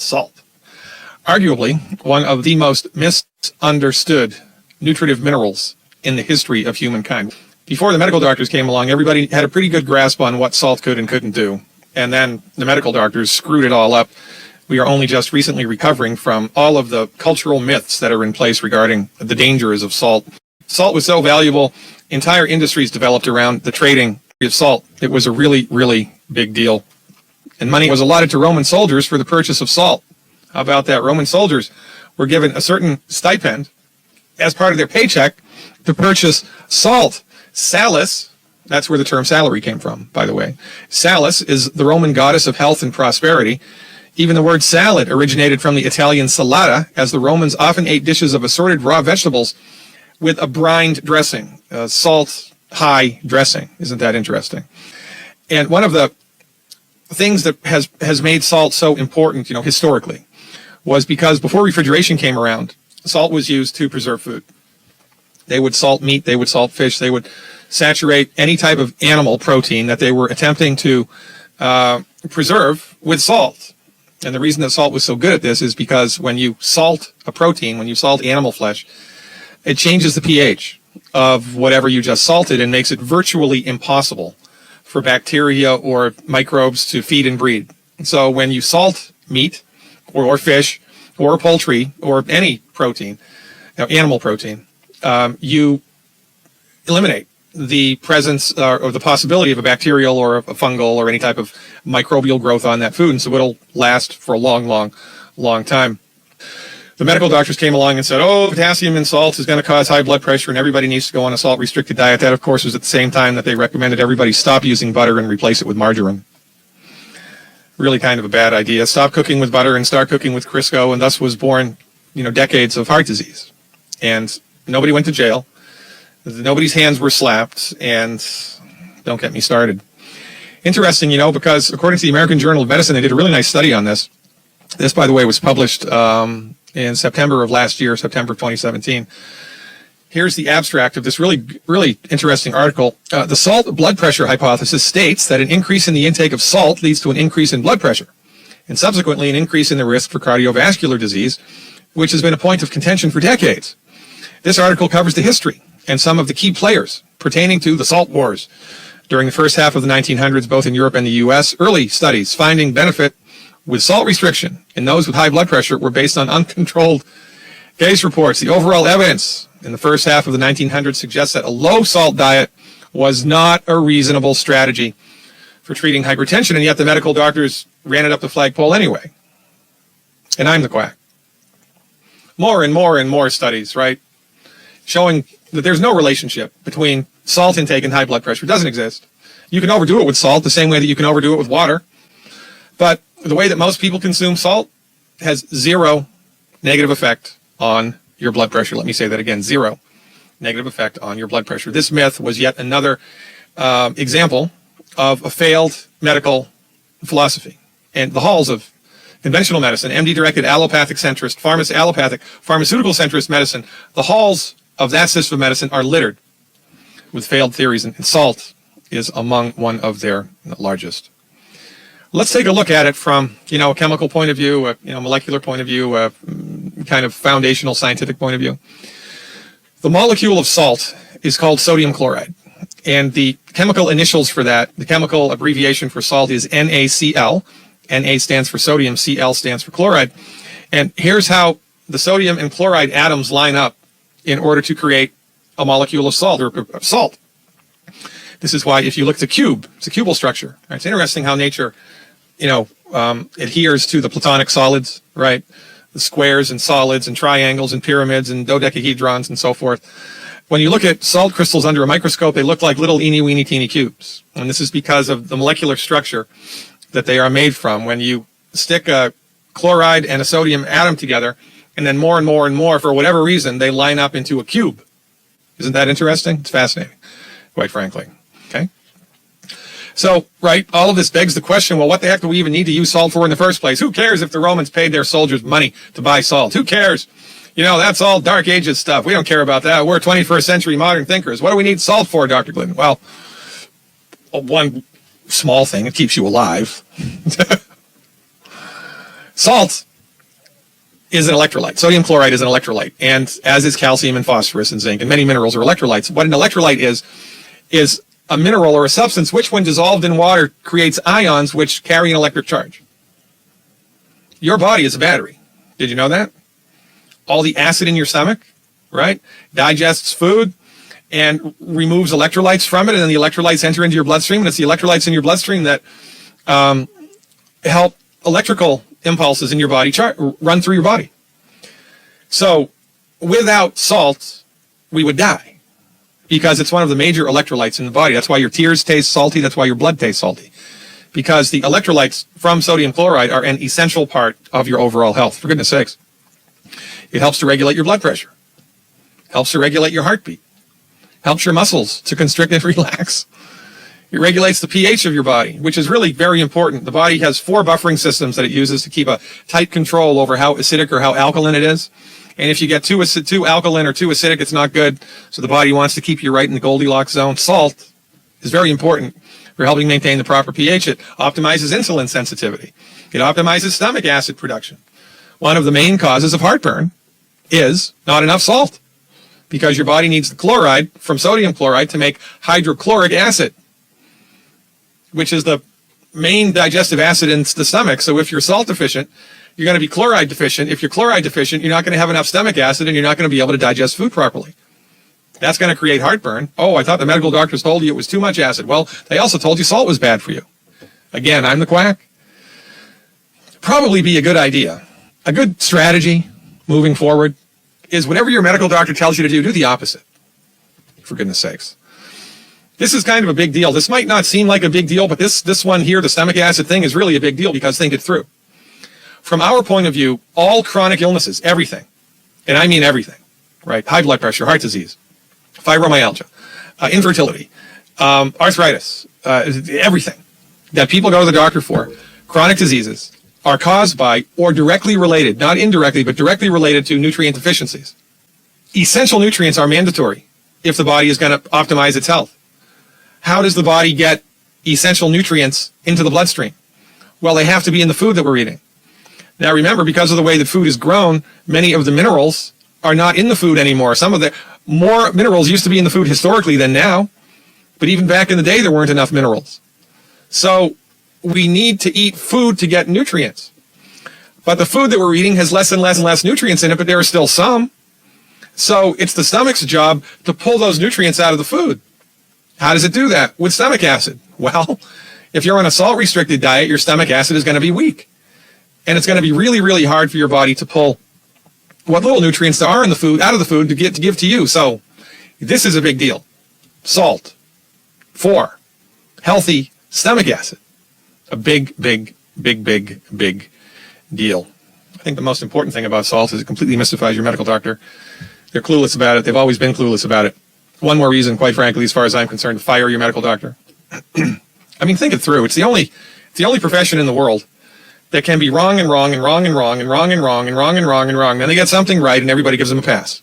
Salt. Arguably one of the most misunderstood nutritive minerals in the history of humankind. Before the medical doctors came along, everybody had a pretty good grasp on what salt could and couldn't do. And then the medical doctors screwed it all up. We are only just recently recovering from all of the cultural myths that are in place regarding the dangers of salt. Salt was so valuable, entire industries developed around the trading of salt. It was a really, really big deal. And money was allotted to Roman soldiers for the purchase of salt. How about that? Roman soldiers were given a certain stipend as part of their paycheck to purchase salt. Salus, that's where the term salary came from, by the way. Salus is the Roman goddess of health and prosperity. Even the word salad originated from the Italian salata, as the Romans often ate dishes of assorted raw vegetables with a brined dressing, salt high dressing. Isn't that interesting? And one of the things that has made salt so important, historically, was because before refrigeration came around, salt was used to preserve food. They would salt meat, they would salt fish, they would saturate any type of animal protein that they were attempting to preserve with salt. And the reason that salt was so good at this is because when you salt a protein, when you salt animal flesh, it changes the pH of whatever you just salted and makes it virtually impossible for bacteria or microbes to feed and breed. So when you salt meat or fish or poultry or any protein, animal protein, you eliminate the presence or the possibility of a bacterial or a fungal or any type of microbial growth on that food, and so it'll last for a long, long, long time. The medical doctors came along and said, potassium in salt is going to cause high blood pressure and everybody needs to go on a salt-restricted diet. That, of course, was at the same time that they recommended everybody stop using butter and replace it with margarine. Really kind of a bad idea. Stop cooking with butter and start cooking with Crisco, and thus was born, decades of heart disease. And nobody went to jail. Nobody's hands were slapped, and don't get me started. Interesting, because according to the American Journal of Medicine, they did a really nice study on this. This, by the way, was published in September of last year, September of 2017. Here's the abstract of this really, really interesting article. The salt blood pressure hypothesis states that an increase in the intake of salt leads to an increase in blood pressure, and subsequently an increase in the risk for cardiovascular disease, which has been a point of contention for decades. This article covers the history and some of the key players pertaining to the salt wars during the first half of the 1900s, both in Europe and the U.S. Early studies finding benefit with salt restriction in those with high blood pressure were based on uncontrolled case reports. The overall evidence in the first half of the 1900s suggests that a low salt diet was not a reasonable strategy for treating hypertension, and yet the medical doctors ran it up the flagpole anyway. And I'm the quack. More and more and more studies, right, showing that there's no relationship between salt intake and high blood pressure. It doesn't exist. You can overdo it with salt the same way that you can overdo it with water. But the way that most people consume salt has zero negative effect on your blood pressure. Let me say that again, zero negative effect on your blood pressure. This myth was yet another example of a failed medical philosophy. And the halls of conventional medicine, MD-directed allopathic centrist, allopathic pharmaceutical centrist medicine, the halls of that system of medicine are littered with failed theories, and salt is among one of their largest. Let's take a look at it from, a chemical point of view, a molecular point of view, a kind of foundational scientific point of view. The molecule of salt is called sodium chloride, and the chemical initials for that, the chemical abbreviation for salt is NaCl. Na stands for sodium, Cl stands for chloride. And here's how the sodium and chloride atoms line up in order to create a molecule of salt, or salt. This is why if you look at the cube, it's a cubal structure. Right? It's interesting how nature, adheres to the platonic solids, right? The squares and solids and triangles and pyramids and dodecahedrons and so forth. When you look at salt crystals under a microscope, they look like little eeny-weeny teeny cubes. And this is because of the molecular structure that they are made from. When you stick a chloride and a sodium atom together, and then more and more and more, for whatever reason, they line up into a cube. Isn't that interesting? It's fascinating, quite frankly. Okay? So, right, all of this begs the question, well, what the heck do we even need to use salt for in the first place? Who cares if the Romans paid their soldiers money to buy salt? Who cares? That's all Dark Ages stuff. We don't care about that. We're 21st century modern thinkers. What do we need salt for, Dr. Glidden? Well, one small thing, it keeps you alive. Salt is an electrolyte. Sodium chloride is an electrolyte, and as is calcium and phosphorus and zinc, and many minerals are electrolytes. What an electrolyte is a mineral or a substance which, when dissolved in water, creates ions which carry an electric charge. Your body is a battery. Did you know that? All the acid in your stomach, right, digests food and removes electrolytes from it, and then the electrolytes enter into your bloodstream, and it's the electrolytes in your bloodstream that help electrical impulses in your body run through your body. So without salt, we would die, because it's one of the major electrolytes in the body. That's why your tears taste salty. That's why your blood tastes salty, because the electrolytes from sodium chloride are an essential part of your overall health. For goodness sakes. It helps to regulate your blood pressure, helps to regulate your heartbeat, helps your muscles to constrict and relax. It regulates the pH of your body, which is really very important. The body has 4 buffering systems that it uses to keep a tight control over how acidic or how alkaline it is. And if you get too alkaline or too acidic, it's not good. So the body wants to keep you right in the Goldilocks zone. Salt is very important for helping maintain the proper pH. It optimizes insulin sensitivity. It optimizes stomach acid production. One of the main causes of heartburn is not enough salt, because your body needs the chloride from sodium chloride to make hydrochloric acid, which is the main digestive acid in the stomach. So if you're salt deficient, you're going to be chloride deficient. If you're chloride deficient, you're not going to have enough stomach acid, and you're not going to be able to digest food properly. That's going to create heartburn. Oh, I thought the medical doctors told you it was too much acid. Well, they also told you salt was bad for you. Again, I'm the quack. Probably be a good idea. A good strategy moving forward is whatever your medical doctor tells you to do the opposite. For goodness sakes. This is kind of a big deal. This might not seem like a big deal, but this one here, the stomach acid thing, is really a big deal, because think it through. From our point of view, all chronic illnesses, everything, and I mean everything, right? High blood pressure, heart disease, fibromyalgia, infertility, arthritis, everything that people go to the doctor for, chronic diseases, are caused by or directly related, not indirectly, but directly related to nutrient deficiencies. Essential nutrients are mandatory if the body is going to optimize its health. How does the body get essential nutrients into the bloodstream? Well, they have to be in the food that we're eating. Now remember, because of the way that food is grown, many of the minerals are not in the food anymore. Some of the more minerals used to be in the food historically than now, but even back in the day, there weren't enough minerals. So we need to eat food to get nutrients. But the food that we're eating has less and less and less nutrients in it, but there are still some. So it's the stomach's job to pull those nutrients out of the food. How does it do that? With stomach acid. Well, if you're on a salt-restricted diet, your stomach acid is going to be weak. And it's going to be really, really hard for your body to pull what little nutrients there are in the food out of the food to give to you. So this is a big deal. Salt for healthy stomach acid. A big, big, big, big, big deal. I think the most important thing about salt is it completely mystifies your medical doctor. They're clueless about it. They've always been clueless about it. One more reason, quite frankly, as far as I'm concerned, to fire your medical doctor. I mean, think it through. It's the only profession in the world that can be wrong and wrong and wrong and wrong and wrong and wrong and wrong and wrong and wrong. Then they get something right and everybody gives them a pass.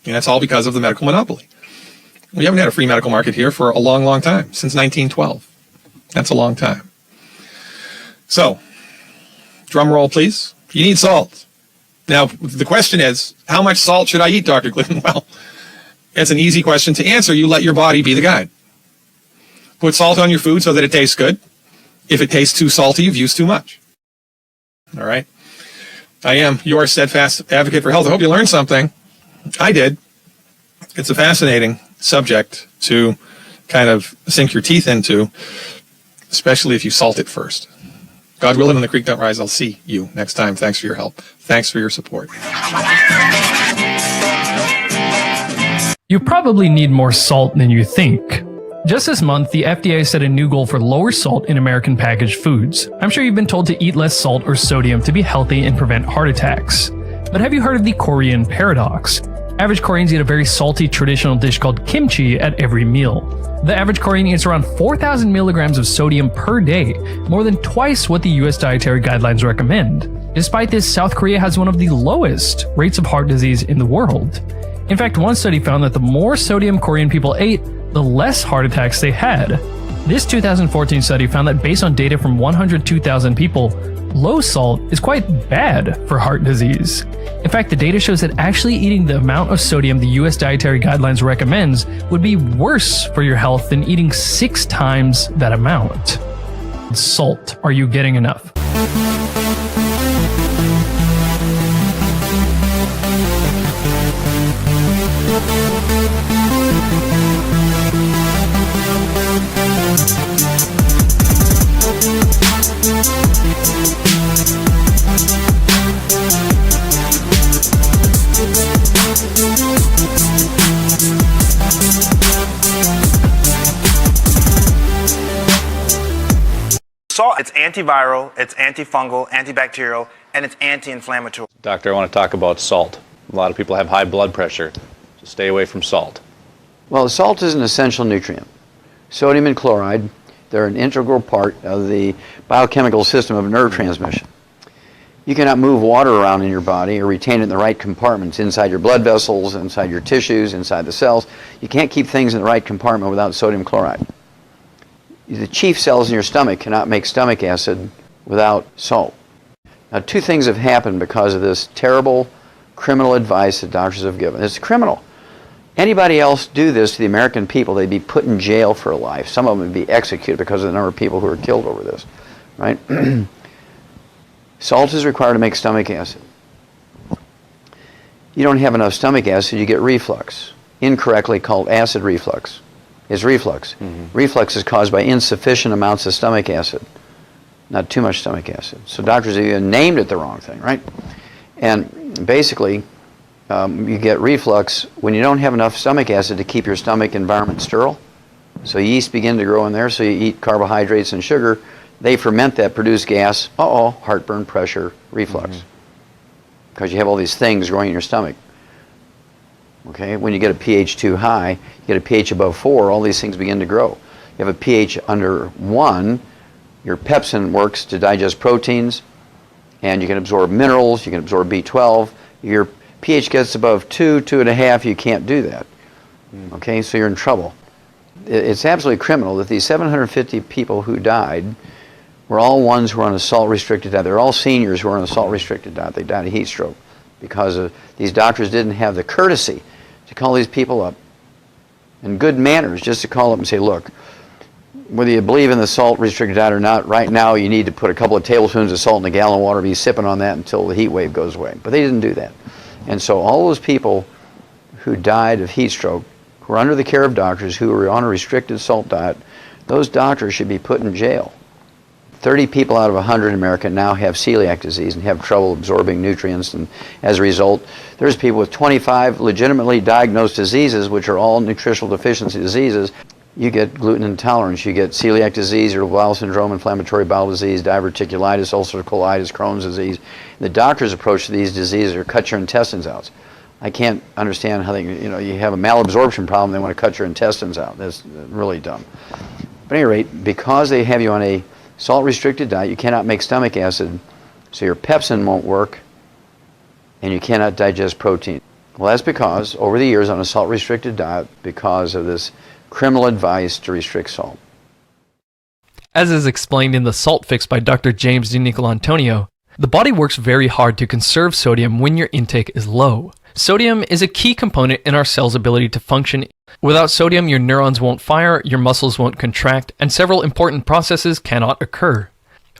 And that's all because of the medical monopoly. We haven't had a free medical market here for a long, long time, since 1912. That's a long time. So, drum roll, please. You need salt. Now, the question is, how much salt should I eat, Dr. Glidden? Well, it's an easy question to answer. You let your body be the guide. Put salt on your food so that it tastes good. If it tastes too salty, you've used too much. All right? I am your steadfast advocate for health. I hope you learned something. I did. It's a fascinating subject to kind of sink your teeth into, especially if you salt it first. God willing, and the creek don't rise. I'll see you next time. Thanks for your help. Thanks for your support. You probably need more salt than you think. Just this month, the FDA set a new goal for lower salt in American packaged foods. I'm sure you've been told to eat less salt or sodium to be healthy and prevent heart attacks. But have you heard of the Korean paradox? Average Koreans eat a very salty traditional dish called kimchi at every meal. The average Korean eats around 4,000 milligrams of sodium per day, more than twice what the US dietary guidelines recommend. Despite this, South Korea has one of the lowest rates of heart disease in the world. In fact, one study found that the more sodium Korean people ate, the less heart attacks they had. This 2014 study found that based on data from 102,000 people, low salt is quite bad for heart disease. In fact, the data shows that actually eating the amount of sodium the US Dietary Guidelines recommends would be worse for your health than eating 6 times that amount. Salt. Are you getting enough? Salt, it's antiviral, it's antifungal, antibacterial, and it's anti-inflammatory. Doctor, I want to talk about salt. A lot of people have high blood pressure, so stay away from salt. Well, salt is an essential nutrient. Sodium and chloride, they're an integral part of the biochemical system of nerve transmission. You cannot move water around in your body or retain it in the right compartments, inside your blood vessels, inside your tissues, inside the cells. You can't keep things in the right compartment without sodium chloride. The chief cells in your stomach cannot make stomach acid without salt. Now, 2 things have happened because of this terrible criminal advice that doctors have given. It's criminal. Anybody else do this to the American people, they'd be put in jail for life. Some of them would be executed because of the number of people who are killed over this, right? Salt is required to make stomach acid. You don't have enough stomach acid, you get reflux, incorrectly called acid reflux. It's reflux. Reflux is caused by insufficient amounts of stomach acid, not too much stomach acid. So doctors have even named it the wrong thing, right? And basically, you get reflux when you don't have enough stomach acid to keep your stomach environment sterile. So yeast begin to grow in there, so you eat carbohydrates and sugar. They ferment that, produce gas. Heartburn, pressure, reflux. Because you have all these things growing in your stomach. Okay, when you get a pH too high, you get a pH above 4, all these things begin to grow. You have a pH under 1, your pepsin works to digest proteins, and you can absorb minerals, you can absorb B12. Your pH gets above 2, 2.5, you can't do that. Okay, so you're in trouble. It's absolutely criminal that these 750 people who died were all ones who were on a salt-restricted diet. They're all seniors who were on a salt-restricted diet. They died of heat stroke because these doctors didn't have the courtesy to call these people up and good manners just to call up and say, look, whether you believe in the salt-restricted diet or not, right now you need to put a couple of tablespoons of salt in a gallon of water, be sipping on that until the heat wave goes away. But they didn't do that. And so all those people who died of heat stroke, who were under the care of doctors who were on a restricted salt diet, those doctors should be put in jail. 30 people out of 100 in America now have celiac disease and have trouble absorbing nutrients, and as a result, there's people with 25 legitimately diagnosed diseases, which are all nutritional deficiency diseases. You get gluten intolerance, you get celiac disease, irritable bowel syndrome, inflammatory bowel disease, diverticulitis, ulcerative colitis, Crohn's disease. The doctor's approach to these diseases are cut your intestines out. I can't understand how you have a malabsorption problem, they want to cut your intestines out. That's really dumb. But at any rate, because they have you on a salt-restricted diet, you cannot make stomach acid, so your pepsin won't work, and you cannot digest protein. Well, that's because, over the years on a salt-restricted diet, because of this criminal advice to restrict salt. As is explained in The Salt Fix by Dr. James DiNicolantonio, the body works very hard to conserve sodium when your intake is low. Sodium is a key component in our cell's ability to function. Without sodium, your neurons won't fire, your muscles won't contract, and several important processes cannot occur.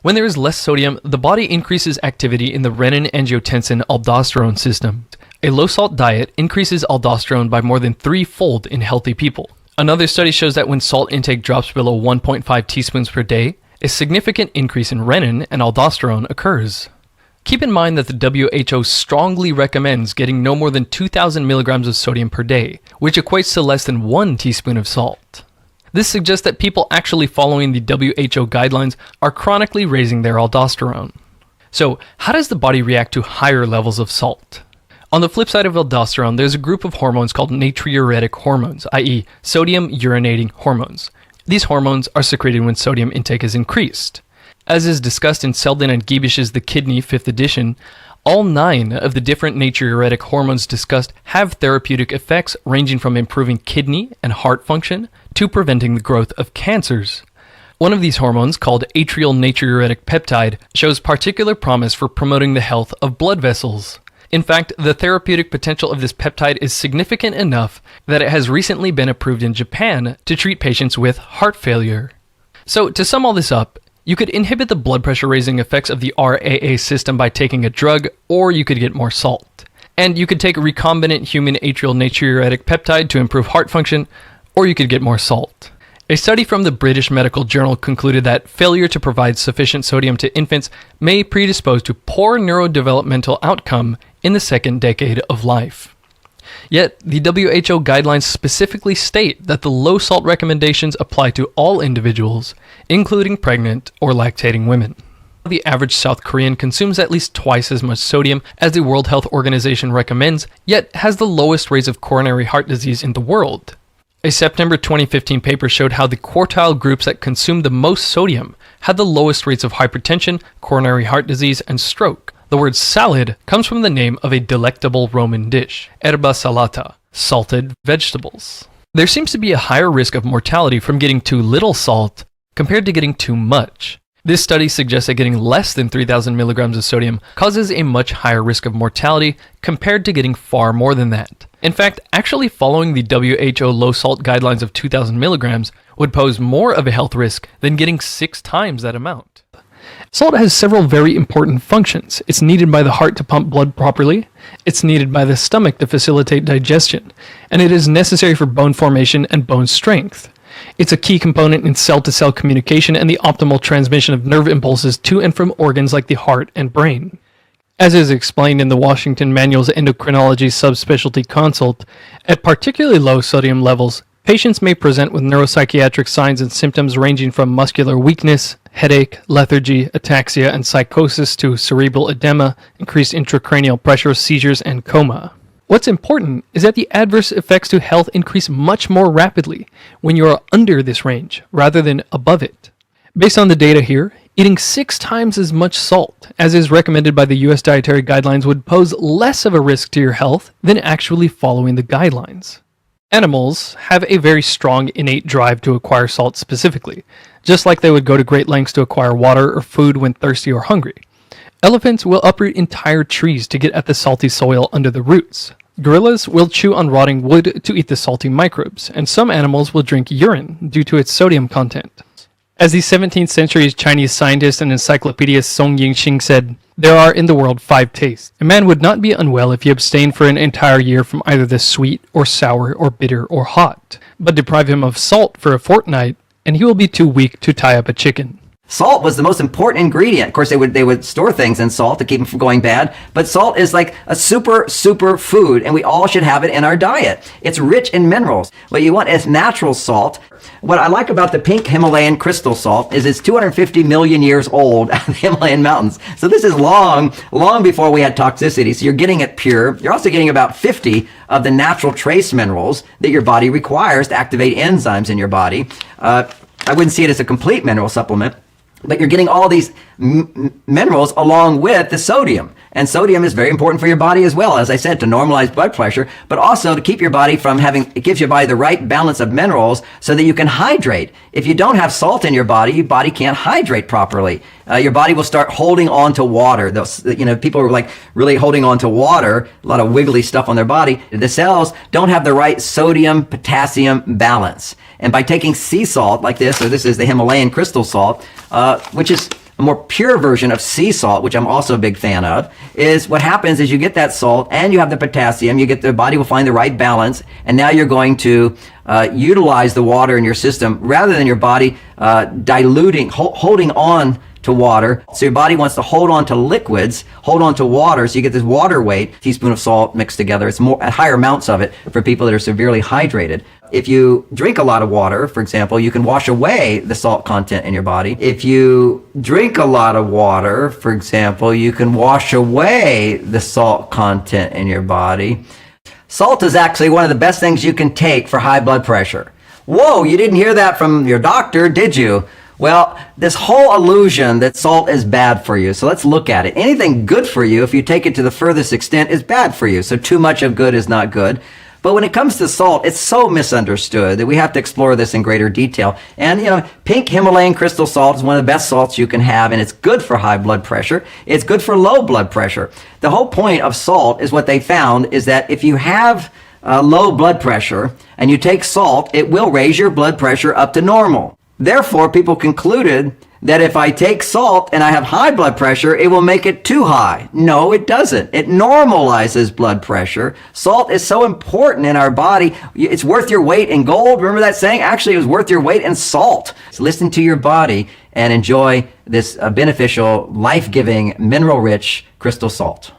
When there is less sodium, the body increases activity in the renin-angiotensin-aldosterone system. A low-salt diet increases aldosterone by more than 3-fold in healthy people. Another study shows that when salt intake drops below 1.5 teaspoons per day, a significant increase in renin and aldosterone occurs. Keep in mind that the WHO strongly recommends getting no more than 2,000 milligrams of sodium per day, which equates to less than 1 teaspoon of salt. This suggests that people actually following the WHO guidelines are chronically raising their aldosterone. So, how does the body react to higher levels of salt? On the flip side of aldosterone, there's a group of hormones called natriuretic hormones, i.e. sodium urinating hormones. These hormones are secreted when sodium intake is increased. As is discussed in Selden and Giebish's The Kidney, 5th edition, all 9 of the different natriuretic hormones discussed have therapeutic effects ranging from improving kidney and heart function to preventing the growth of cancers. One of these hormones, called atrial natriuretic peptide, shows particular promise for promoting the health of blood vessels. In fact, the therapeutic potential of this peptide is significant enough that it has recently been approved in Japan to treat patients with heart failure. So, to sum all this up, you could inhibit the blood pressure raising effects of the RAA system by taking a drug, or you could get more salt. And you could take recombinant human atrial natriuretic peptide to improve heart function, or you could get more salt. A study from the British Medical Journal concluded that failure to provide sufficient sodium to infants may predispose to poor neurodevelopmental outcome in the second decade of life. Yet, the WHO guidelines specifically state that the low salt recommendations apply to all individuals, including pregnant or lactating women. The average South Korean consumes at least twice as much sodium as the World Health Organization recommends, yet has the lowest rates of coronary heart disease in the world. A September 2015 paper showed how the quartile groups that consumed the most sodium had the lowest rates of hypertension, coronary heart disease, and stroke. The word salad comes from the name of a delectable Roman dish, erba salata, salted vegetables. There seems to be a higher risk of mortality from getting too little salt compared to getting too much. This study suggests that getting less than 3,000 milligrams of sodium causes a much higher risk of mortality compared to getting far more than that. In fact, actually following the WHO low salt guidelines of 2,000 milligrams would pose more of a health risk than getting 6 times that amount. Salt has several very important functions. It's needed by the heart to pump blood properly, it's needed by the stomach to facilitate digestion, and it is necessary for bone formation and bone strength. It's a key component in cell-to-cell communication and the optimal transmission of nerve impulses to and from organs like the heart and brain. As is explained in the Washington Manual's Endocrinology Subspecialty Consult, at particularly low sodium levels, patients may present with neuropsychiatric signs and symptoms ranging from muscular weakness, headache, lethargy, ataxia, and psychosis to cerebral edema, increased intracranial pressure, seizures, and coma. What's important is that the adverse effects to health increase much more rapidly when you are under this range rather than above it. Based on the data here, eating 6 times as much salt as is recommended by the US dietary guidelines would pose less of a risk to your health than actually following the guidelines. Animals have a very strong innate drive to acquire salt specifically, just like they would go to great lengths to acquire water or food when thirsty or hungry. Elephants will uproot entire trees to get at the salty soil under the roots. Gorillas will chew on rotting wood to eat the salty microbes, and some animals will drink urine due to its sodium content. As the 17th century Chinese scientist and encyclopedist Song Yingxing said, "There are in the world 5 tastes. A man would not be unwell if he abstained for an entire year from either the sweet or sour or bitter or hot. But deprive him of salt for a fortnight, and he will be too weak to tie up a chicken." Salt was the most important ingredient. Of course, they would store things in salt to keep them from going bad. But salt is like a super food, and we all should have it in our diet. It's rich in minerals. What you want is natural salt. What I like about the pink Himalayan crystal salt is it's 250 million years old out of the Himalayan mountains. So this is long before we had toxicity. So you're getting it pure. You're also getting about 50 of the natural trace minerals that your body requires to activate enzymes in your body. I wouldn't see it as a complete mineral supplement, but you're getting all these minerals along with the sodium. And sodium is very important for your body as well, as I said, to normalize blood pressure, but also to keep your body from it gives your body the right balance of minerals so that you can hydrate. If you don't have salt in your body can't hydrate properly. Your body will start holding on to water. People are like really holding on to water, a lot of wiggly stuff on their body. The cells don't have the right sodium potassium balance. And by taking sea salt like this, so this is the Himalayan crystal salt, which is a more pure version of sea salt, which I'm also a big fan of, is what happens is you get that salt and you have the potassium, the body will find the right balance, and now you're going to utilize the water in your system rather than your body diluting, holding on to water. So your body wants to hold on to liquids, hold on to water, so you get this water weight, teaspoon of salt mixed together. It's more higher amounts of it for people that are severely hydrated. If you drink a lot of water, for example, you can wash away the salt content in your body. If you drink a lot of water, for example, you can wash away the salt content in your body. Salt is actually one of the best things you can take for high blood pressure. Whoa, you didn't hear that from your doctor, did you? Well, this whole illusion that salt is bad for you. So let's look at it. Anything good for you, if you take it to the furthest extent, is bad for you. So too much of good is not good. But when it comes to salt, it's so misunderstood that we have to explore this in greater detail. And, pink Himalayan crystal salt is one of the best salts you can have, and it's good for high blood pressure. It's good for low blood pressure. The whole point of salt is what they found is that if you have low blood pressure and you take salt, it will raise your blood pressure up to normal. Therefore, people concluded that if I take salt and I have high blood pressure, it will make it too high. No, it doesn't. It normalizes blood pressure. Salt is so important in our body. It's worth your weight in gold. Remember that saying? Actually, it was worth your weight in salt. So listen to your body and enjoy this beneficial, life-giving, mineral-rich crystal salt.